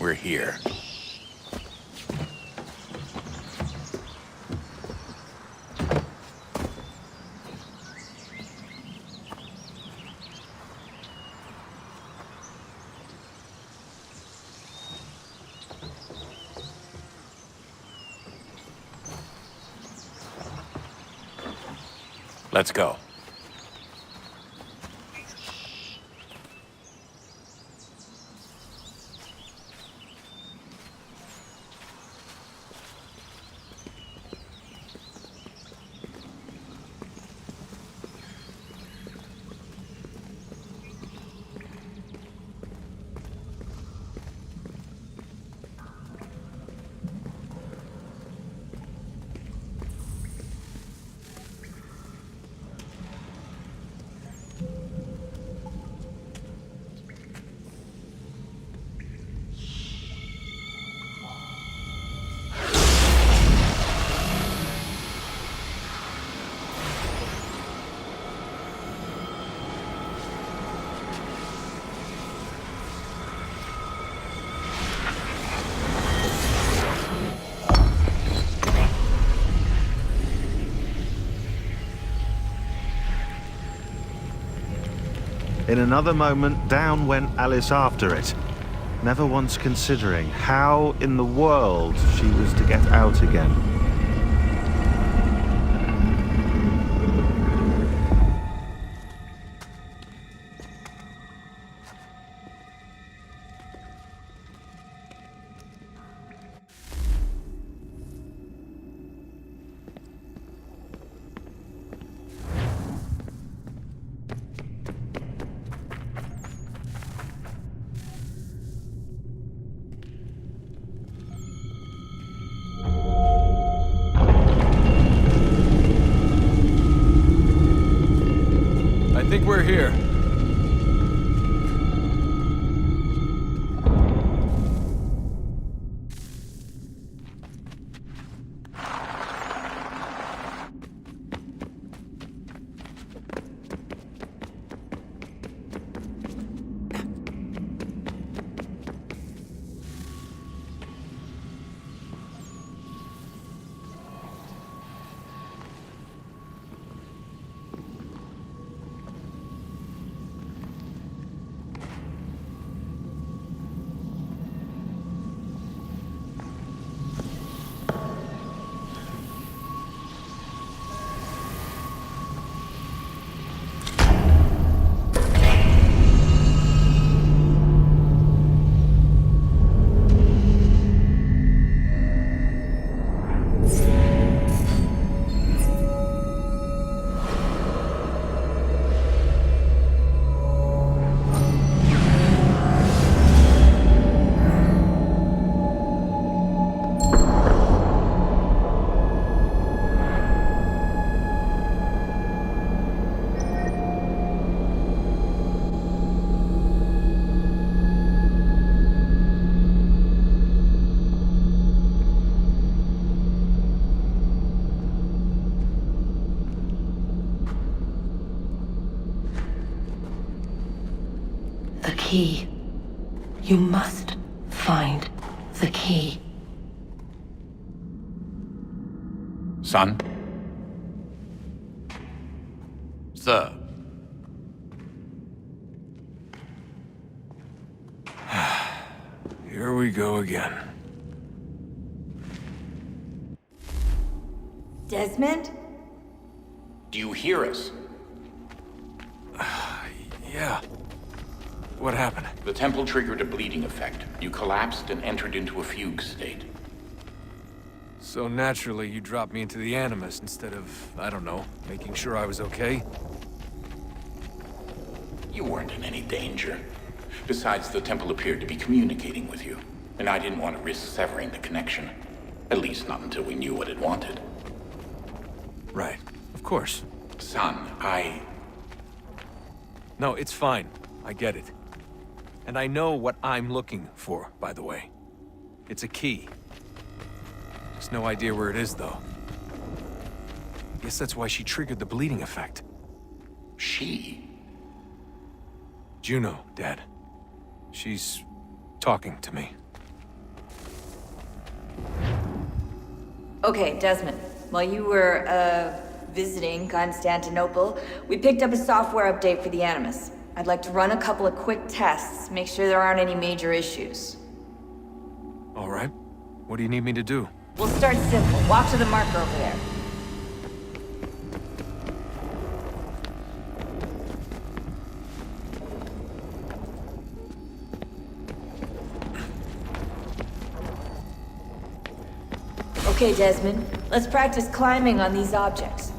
We're here. Let's go. In another moment, down went Alice after it, never once considering how in the world she was to get out again. I think we're here. The key. You must find the key. Son? Sir. Here we go again. Desmond? Do you hear us? Yeah. What happened? The temple triggered a bleeding effect. You collapsed and entered into a fugue state. So naturally, you dropped me into the Animus instead of, I don't know, making sure I was okay? You weren't in any danger. Besides, the temple appeared to be communicating with you, and I didn't want to risk severing the connection. At least not until we knew what it wanted. Right. Of course. Son, No, it's fine. I get it. And I know what I'm looking for, by the way. It's a key. Just no idea where it is, though. Guess that's why she triggered the bleeding effect. She? Juno, Dad. She's talking to me. Okay, Desmond. While you were, visiting Constantinople, we picked up a software update for the Animus. I'd like to run a couple of quick tests, make sure there aren't any major issues. All right. What do you need me to do? We'll start simple. Walk to the marker over there. Okay, Desmond. Let's practice climbing on these objects.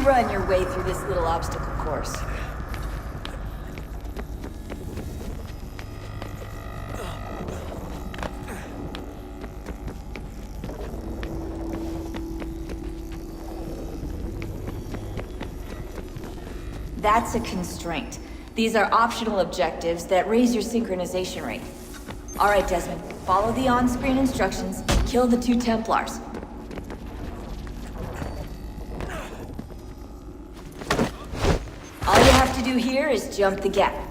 Run your way through this little obstacle course. That's a constraint. These are optional objectives that raise your synchronization rate. All right, Desmond. Follow the on-screen instructions and kill the 2 Templars. All you have to do here is jump the gap.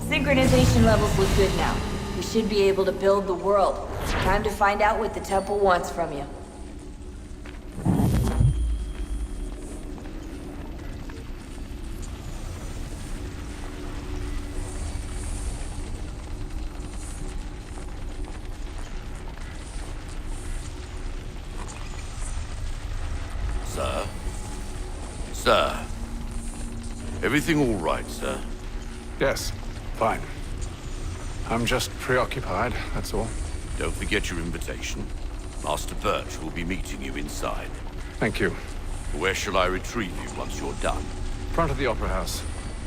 Synchronization levels look good now. We should be able to build the world. Time to find out what the temple wants from you. Sir? Sir? Everything all right, sir? Yes, fine. I'm just preoccupied, that's all. Don't forget your invitation. Master Birch will be meeting you inside. Thank you. Where shall I retrieve you once you're done? Front of the Opera House.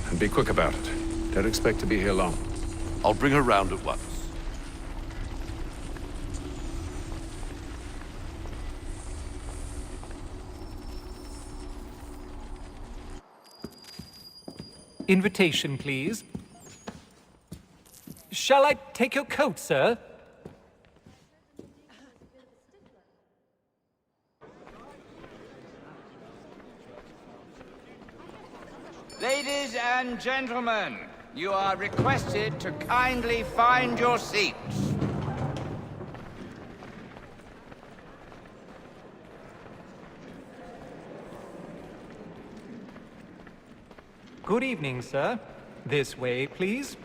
And be quick about it. Don't expect to be here long. I'll bring her round at once. Invitation, please. Shall I take your coat, sir? Ladies and gentlemen, you are requested to kindly find your seats. Good evening, sir. This way, please.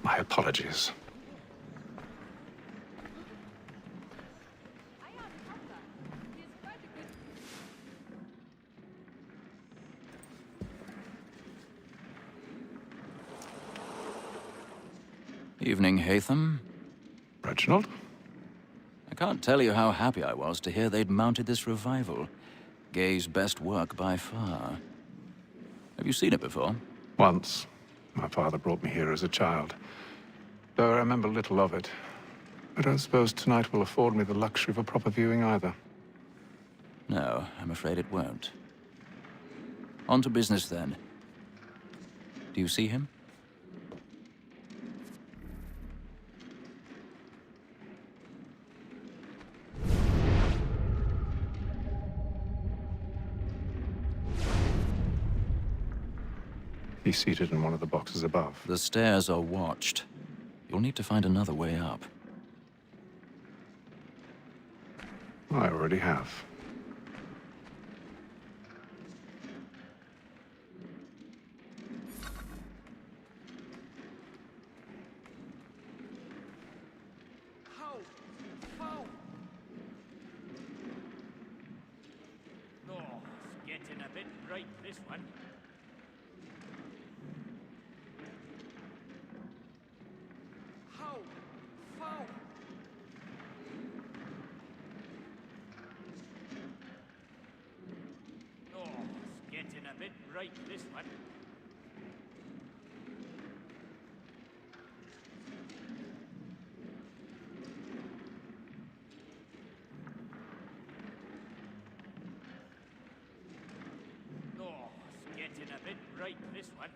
My apologies. Evening, Haytham. Reginald? I can't tell you how happy I was to hear they'd mounted this revival. Gay's best work by far. Have you seen it before? Once. My father brought me here as a child. Though I remember little of it. I don't suppose tonight will afford me the luxury of a proper viewing either. No, I'm afraid it won't. On to business then. Do you see him? He's seated in one of the boxes above. The stairs are watched. You'll need to find another way up. I already have. No, it's getting a bit bright, this one. Getting a bit bright, this one. No, it's getting a bit bright, this one.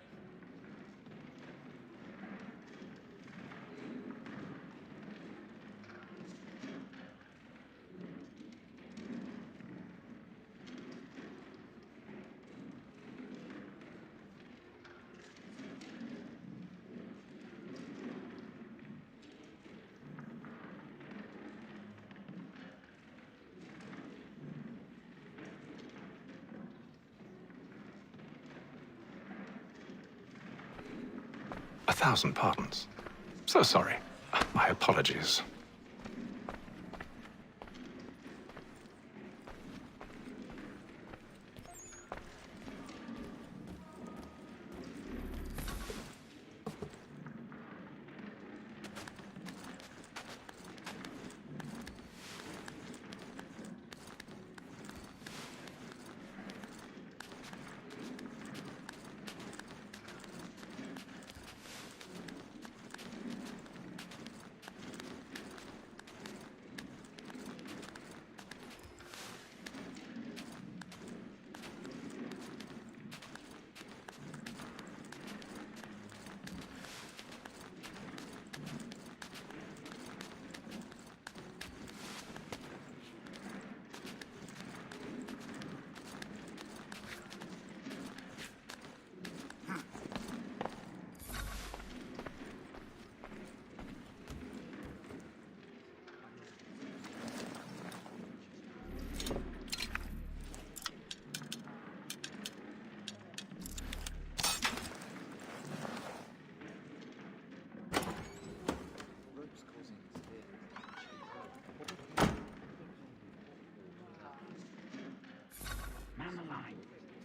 A thousand pardons. So sorry. My apologies.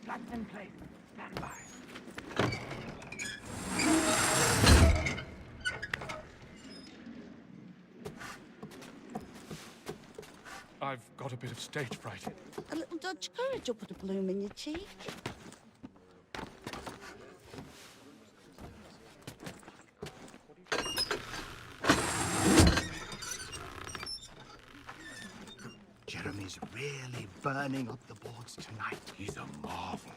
That's in place. Stand by. I've got a bit of stage fright. A little Dutch courage will put a bloom in your cheek. Jeremy's really burning up the boards tonight. He's a marvel.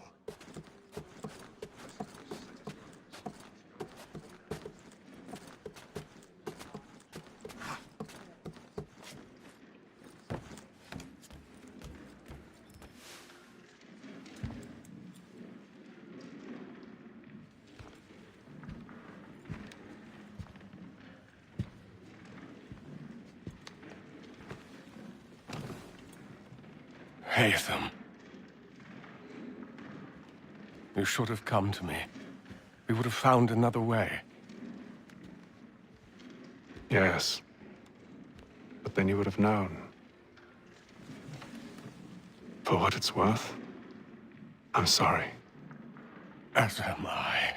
Haytham. You should have come to me. We would have found another way. Yes. But then you would have known. For what it's worth, I'm sorry. As am I.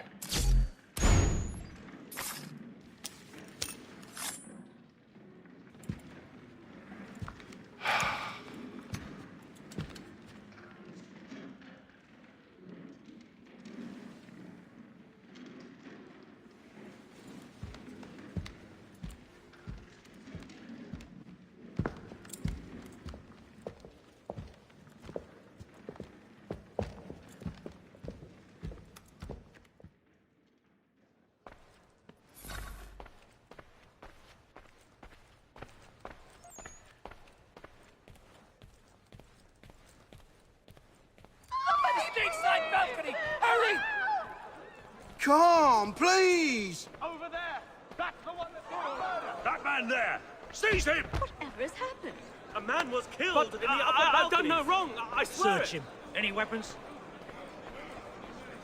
Come, please! Over there! That's the one that's doing murder! That man there! Seize him! Whatever has happened? A man was killed in the upper balcony. I've done no wrong, I swear. Search him. Any weapons?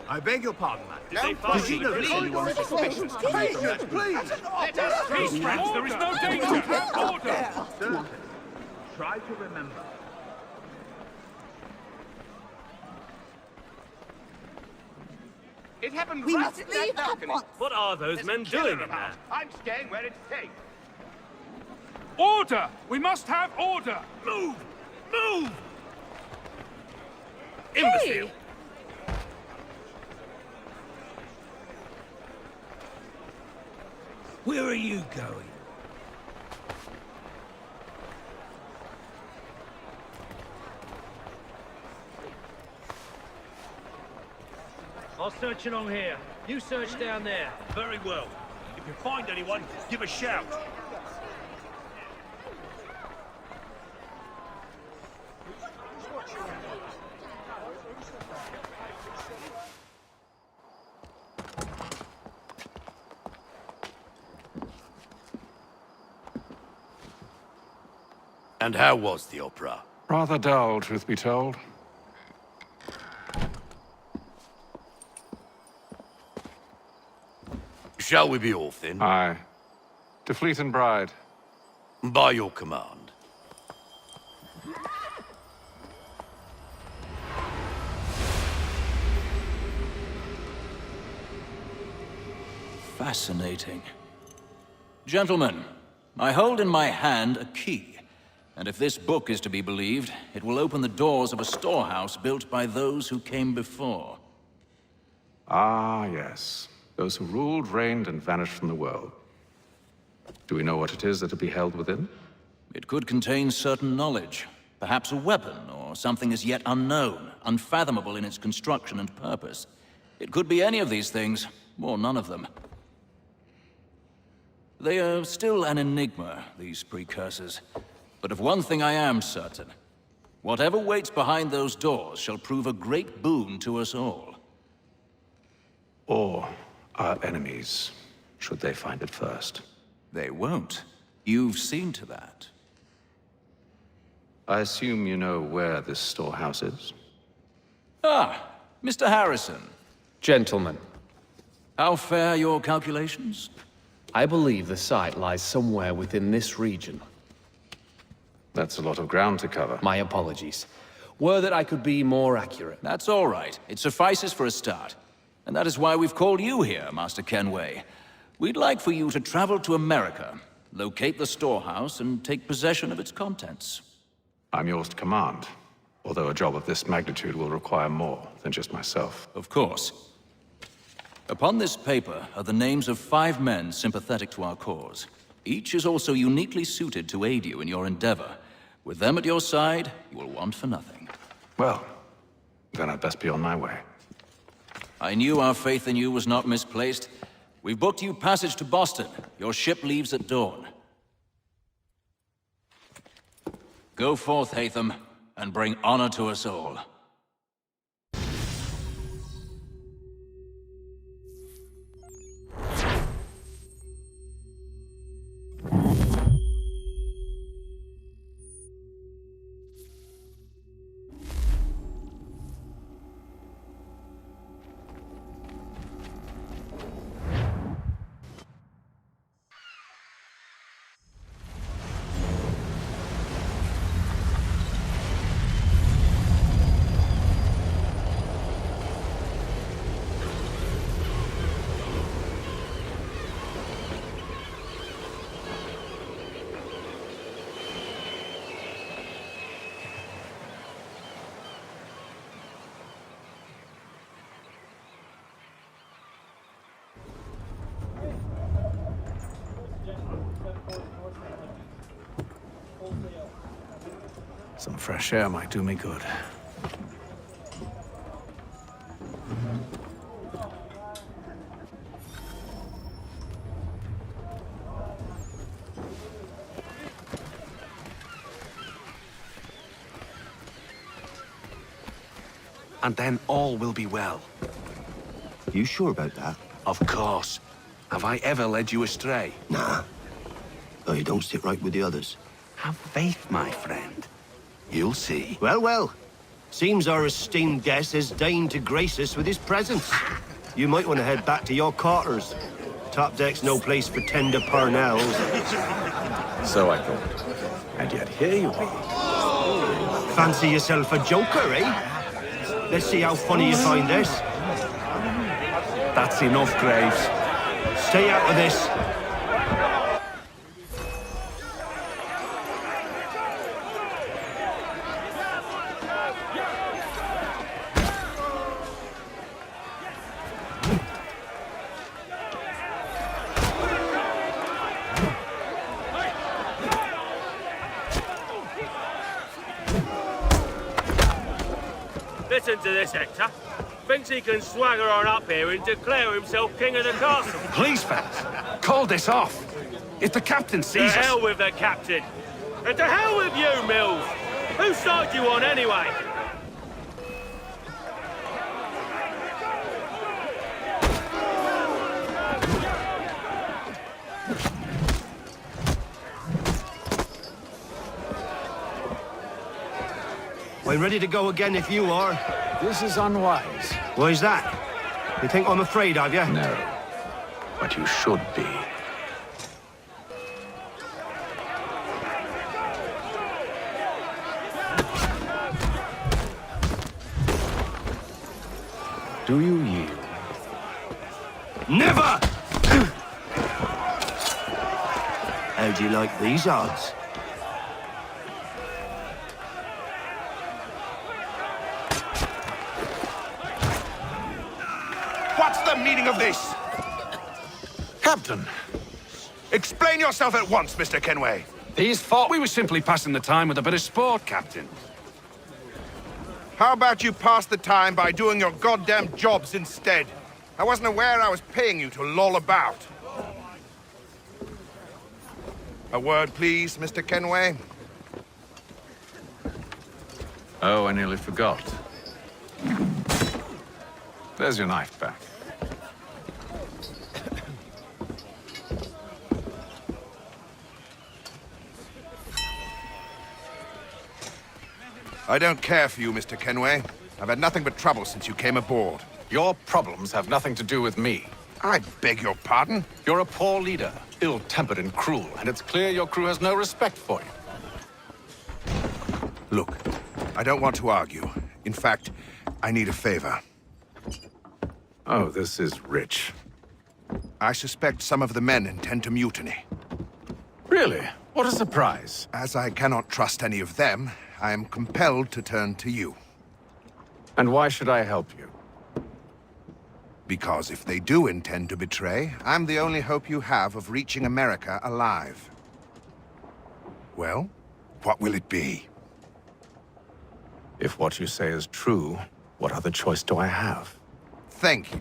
I beg your pardon, madam. Did they find Did you know anyone suspicious to me from that? Please! Let us peace, friends. There is no danger. Order. Sir, try to remember. It happened We right must in leave that at balcony. once. What are those men doing in there? I'm staying where it's safe. Order! We must have order! Move! Move! Imbecile. Where are you going? I'll search along here. You search down there. Very well. If you find anyone, give a shout. And how was the opera? Rather dull, truth be told. Shall we be off then? Aye. To Fleet and Bride. By your command. Fascinating. Gentlemen, I hold in my hand a key. And if this book is to be believed, it will open the doors of a storehouse built by those who came before. Ah, yes. Those who ruled, reigned, and vanished from the world. Do we know what it is that will be held within? It could contain certain knowledge. Perhaps a weapon, or something as yet unknown, unfathomable in its construction and purpose. It could be any of these things, or none of them. They are still an enigma, these precursors. But of one thing I am certain. Whatever waits behind those doors shall prove a great boon to us all. Or our enemies, should they find it first. They won't. You've seen to that. I assume you know where this storehouse is? Ah, Mr. Harrison. Gentlemen, How fare your calculations? I believe the site lies somewhere within this region. That's a lot of ground to cover. My apologies. Were that I could be more accurate. That's all right. It suffices for a start. And that is why we've called you here, Master Kenway. We'd like for you to travel to America, locate the storehouse, and take possession of its contents. I'm yours to command, although a job of this magnitude will require more than just myself. Of course. Upon this paper are the names of 5 men sympathetic to our cause. Each is also uniquely suited to aid you in your endeavor. With them at your side, you will want for nothing. Well, then I'd best be on my way. I knew our faith in you was not misplaced. We've booked you passage to Boston. Your ship leaves at dawn. Go forth, Haytham, and bring honor to us all. Some fresh air might do me good. And then all will be well. You sure about that? Of course. Have I ever led you astray? Nah. Though you don't sit right with the others. Have faith, my friend. You'll see. Well, well. Seems our esteemed guest has deigned to grace us with his presence. You might want to head back to your quarters. Top deck's no place for tender parnells. So I thought. And yet here you are. Fancy yourself a joker, eh? Let's see how funny you find this. That's enough, Graves. Stay out of this. Listen to this, Hector. Thinks he can swagger on up here and declare himself king of the castle. Please, fellas, call this off. If the captain sees us... To hell with the captain. And to hell with you, Mills. Whose side you on, anyway? I'm ready to go again if you are. This is unwise. Why's that? You think I'm afraid of you? No. But you should be. Do you yield? Never! How do you like these odds? What's the meaning of this? Captain, Explain yourself at once, Mr. Kenway. these thought we were simply passing the time with a bit of sport, Captain. How about you pass the time by doing your goddamn jobs instead? I wasn't aware I was paying you to loll about. A word, please, Mr. Kenway. Oh, I nearly forgot. There's your knife back. I don't care for you, Mr. Kenway. I've had nothing but trouble since you came aboard. Your problems have nothing to do with me. I beg your pardon? You're a poor leader, ill-tempered and cruel, and it's clear your crew has no respect for you. Look, I don't want to argue. In fact, I need a favor. Oh, this is rich. I suspect some of the men intend to mutiny. Really? What a surprise. As I cannot trust any of them, I am compelled to turn to you. And why should I help you? Because if they do intend to betray, I'm the only hope you have of reaching America alive. Well, what will it be? If what you say is true, what other choice do I have? Thank you.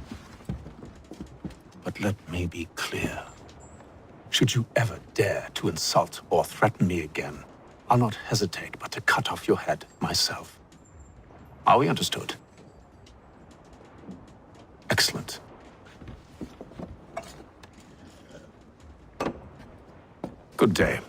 But let me be clear. Should you ever dare to insult or threaten me again, I'll not hesitate but to cut off your head myself. Are we understood? Excellent. Good day.